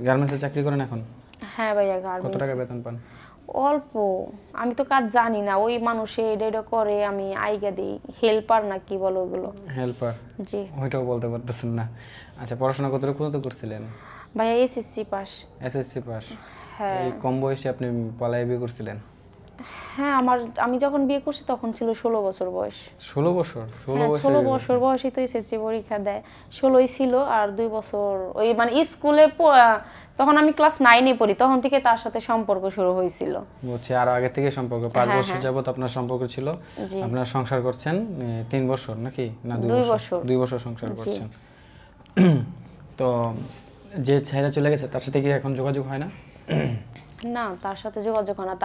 গার্মেন্টসে চাকরি করেন এখন? হ্যাঁ ভাইয়া, কত গার্মেন্টস। টাকা বেতন পান? অল্প, আমি তো কাজ জানি না, ওই মানুষে এটা এটা করে, আমি আইগা দিই, হেল্পার না কি বলো ওগুলো। হেল্পার? জি। ওইটাও বলতে পারতেছেন না। আচ্ছা, পড়াশোনা কতটুকু পর্যন্ত করছিলেন? ভাইয়া এসএসসি পাস। SSC pass? হ্যাঁ। এই কম বয়সে আপনি পলায় বিয়ে করছিলেন? হ্যাঁ, আমি যখন বিয়ে করছি তখন ছিল 16 বছর বয়স। 16 বছর? 16 হ্যাঁ, বছর 16 বছর বয়সে তো এসএসসি পরীক্ষা দেয়। 16ই ছিল, আর 2 বছর ওই মানে স্কুলে তখন আমি ক্লাস 9-এ পড়ি, তখন থেকে তার সাথে সম্পর্ক শুরু হয়েছিল। বুঝছি। আর আগে থেকে সম্পর্ক 5 হ্যাঁ, বছর হ্যাঁ। যাবত আপনার সম্পর্ক ছিল। জি। আপনারা সংসার করছেন 3 বছর নাকি না 2 2 বছর? বছর। 2 বছর সংসার জি। করছেন। তো যে ছেড়ে চলে গেছে তার সাথে কি এখন যোগাযোগ হয় না? না, তার সাথে যোগাযোগ হয় না।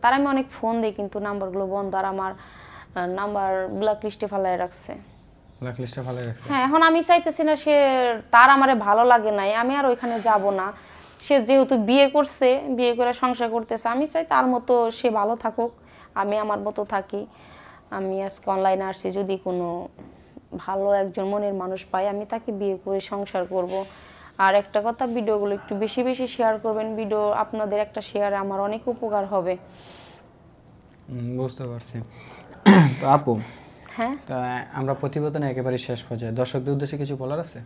তার আমি অনেক ফোন দিই, কিন্তু নাম্বারগুলো বন্ধ, আর আমার নাম্বার ব্ল্যাক লিস্টে ফেলায় রাখছে। ব্ল্যাক লিস্টে ফেলে রাখছে? হ্যাঁ, এখন আমি চাইতেছি না, তার আমারে ভালো লাগে নাই, আমি আর ওইখানে যাব না। সে যেহেতু বিয়ে করছে, বিয়ে করে সংসার করতেছে, আমি চাই তার মতো সে ভালো থাকুক, আমি আমার মতো থাকি। আমি আজকে অনলাইনে আসছি, যদি কোনো ভালো একজন মনের মানুষ পাই, আমি তাকে বিয়ে করে সংসার করব। আর একটা কথা, ভিডিওগুলো একটু বেশি বেশি শেয়ার করবেন। ভিডিও আপনাদের একটা শেয়ারে আমার অনেক উপকার হবে। বুঝতে পারছি। তো আপু, হ্যাঁ। তা আমরা প্রতিবেদনে একেবারে শেষ পর্যায়ে দর্শকদের উদ্দেশ্যে কিছু বলার আছে?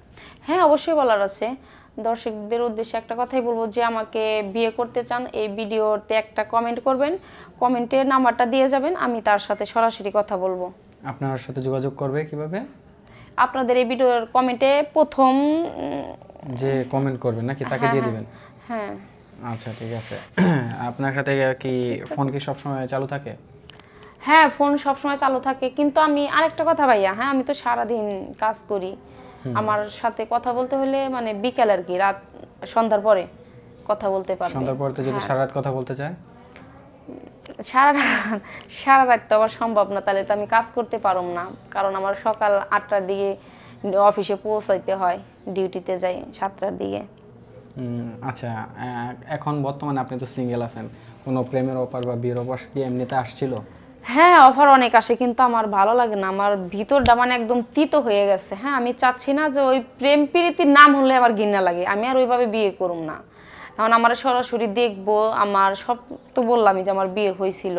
হ্যাঁ, অবশ্যই বলার আছে। দর্শকদের উদ্দেশ্যে একটা কথাই বলবো, যে আমাকে বিয়ে করতে চান, এই ভিডিওতে একটা কমেন্ট করবেন, কমেন্টে নাম্বারটা দিয়ে যাবেন, আমি তার সাথে সরাসরি কথা বলবো। আপনার সাথে যোগাযোগ করবে কিভাবে? আপনাদের এই ভিডিওর কমেন্টে প্রথম যে কমেন্ট করবে নাকি তাকে দিয়ে দিবেন? হ্যাঁ। আচ্ছা, ঠিক আছে। আপনার সাথে কি ফোন কি সবসময় চালু থাকে? হ্যাঁ, ফোন সবসময় চালু থাকে, কিন্তু আমি আরেকটা কথা ভাইয়া, হ্যাঁ, আমি তো সারাদিন কাজ করি। আমার সাথে কথা বলতে হলে মানে বিকেল আর কি, রাত সন্ধ্যার পরে কথা বলতে পারবে। সন্ধ্যার পর তো যদি সারা রাত কথা বলতে চায়? সারা রাত তো আবার সম্ভব না, তাহলে তো আমি কাজ করতে পারব না, কারণ আমার সকাল 8টার দিকে অফিসে পৌঁছাইতে হয়, ডিউটিতে যাই 7টার দিকে। আচ্ছা, এখন বর্তমানে আপনি তো সিঙ্গেল আছেন, কোনো প্রেমের অফার বা বিয়ের অফার কি এমনিতে আসছিল? হ্যাঁ, অফার অনেক আসে, কিন্তু আমার ভালো লাগে না, আমার ভিতরটা মানে একদম তিতো হয়ে গেছে। হ্যাঁ, আমি চাচ্ছি না যে ওই প্রেম প্রীতির নাম হলে আমার ঘৃণা লাগে, আমি আর ওইভাবে বিয়ে করুম না। এখন আমার সরাসরি দেখবো, আমার সব তো বললামই যে আমার বিয়ে হয়েছিল,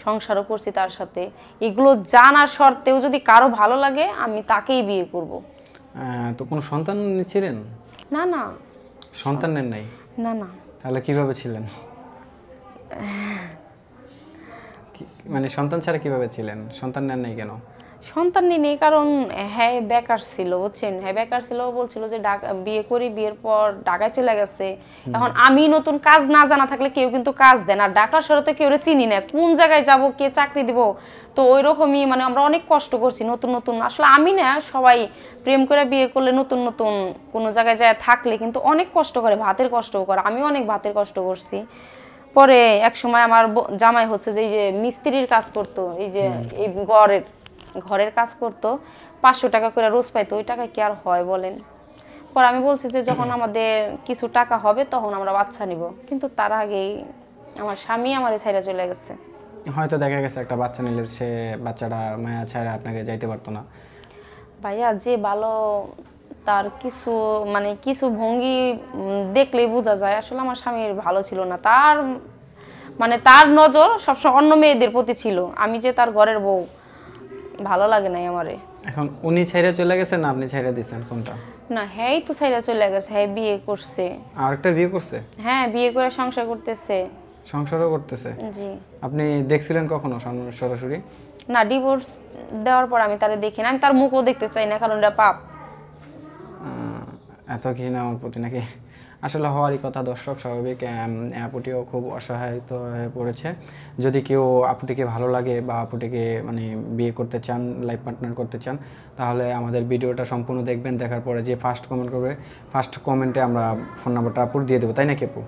সংসারও করছি তার সাথে, এগুলো জানার সত্ত্বেও যদি কারো ভালো লাগে, আমি তাকেই বিয়ে করব। তো কোনো সন্তান ছিলেন? না না। সন্তান নেন নাই? না না। তাহলে কিভাবে ছিলেন? মানে সন্তান ছাড়া কিভাবে ছিলেন? সন্তান নেন নাই কেন? সন্তান নেই, কারণ হ্যাঁ বেকার ছিল, বুঝছেন, হ্যাঁ বেকার ছিল, বলছিল যে বিয়ে করি, বিয়ের পর ঢাকায় চলে গেছে। এখন আমি নতুন কাজ না জানা থাকলে কেউ কিন্তু কাজ দেয় না, ঢাকার শহরে তো কেউ চিনি না, কোন জায়গায় যাব, কে চাকরি দিব। তো ওই রকমই মানে আমরা অনেক কষ্ট করছি, নতুন নতুন, আসলে আমি না, সবাই প্রেম করে বিয়ে করলে নতুন নতুন কোনো জায়গায় যায় থাকলে কিন্তু অনেক কষ্ট করে, ভাতের কষ্টও করে, আমিও অনেক ভাতের কষ্ট করছি। পরে এক সময় আমার জামাই হচ্ছে যে এই যে মিস্ত্রির কাজ করতো, এই যে এই ঘরের কাজ করতো, 500 টাকা করে রোজ পাইতো, ওই টাকা কি আর হয় বলেন। পর আমি বলছি যে যখন আমাদের কিছু টাকা হবে তখন আমরা বাচ্চা নিব, কিন্তু তার আগেই আমার স্বামী আমারে ছাইড়া চলে গেছে। হয়তো দেখা গেছে একটা বাচ্চা নিলে সে বাচ্চাটা মায়া ছাড়া আপনাকে যাইতে পারতো না। ভাইয়া, যে ভালো, তার কিছু মানে কিছু ভঙ্গি দেখলেই বোঝা যায় আসলে আমার স্বামীর ভালো ছিল না, তার মানে তার নজর সবসময় অন্য মেয়েদের প্রতি ছিল, আমি যে তার ঘরের বউ, ভালো লাগে নাই আমারে। এখন উনি ছেড়ে চলে গেছেন না আপনি ছেড়ে দিয়েছেন, কোনটা? না, হ্যাঁ তো ছাইড়া চলে গেছে, হ্যাঁ বিয়ে করছে। আর একটা বিয়ে করছে? হ্যাঁ, বিয়ে করে সংসার করতেছে। সংসারও করতেছে? জি। আপনি দেখছিলেন কখনো সরাসরি? না, ডিভোর্স দেওয়ার পর আমি তারে দেখি না, আমি তার মুখও দেখতে চাই না, কারণ এটা পাপ। এত ঘৃণা আমার প্রতি নাকি? আসলে হওয়ারই কথা দর্শক, স্বাভাবিক। আপুটিও খুব অসহায়িত হয়ে পড়েছে। যদি কেউ আপুটিকে ভালো লাগে বা আপুটিকে মানে বিয়ে করতে চান, লাইফ পার্টনার করতে চান, তাহলে আমাদের ভিডিওটা সম্পূর্ণ দেখবেন। দেখার পরে যে ফার্স্ট কমেন্ট করবে, ফার্স্ট কমেন্টে আমরা ফোন নাম্বারটা আপুর দিয়ে দেবো, তাই নাকি আপু?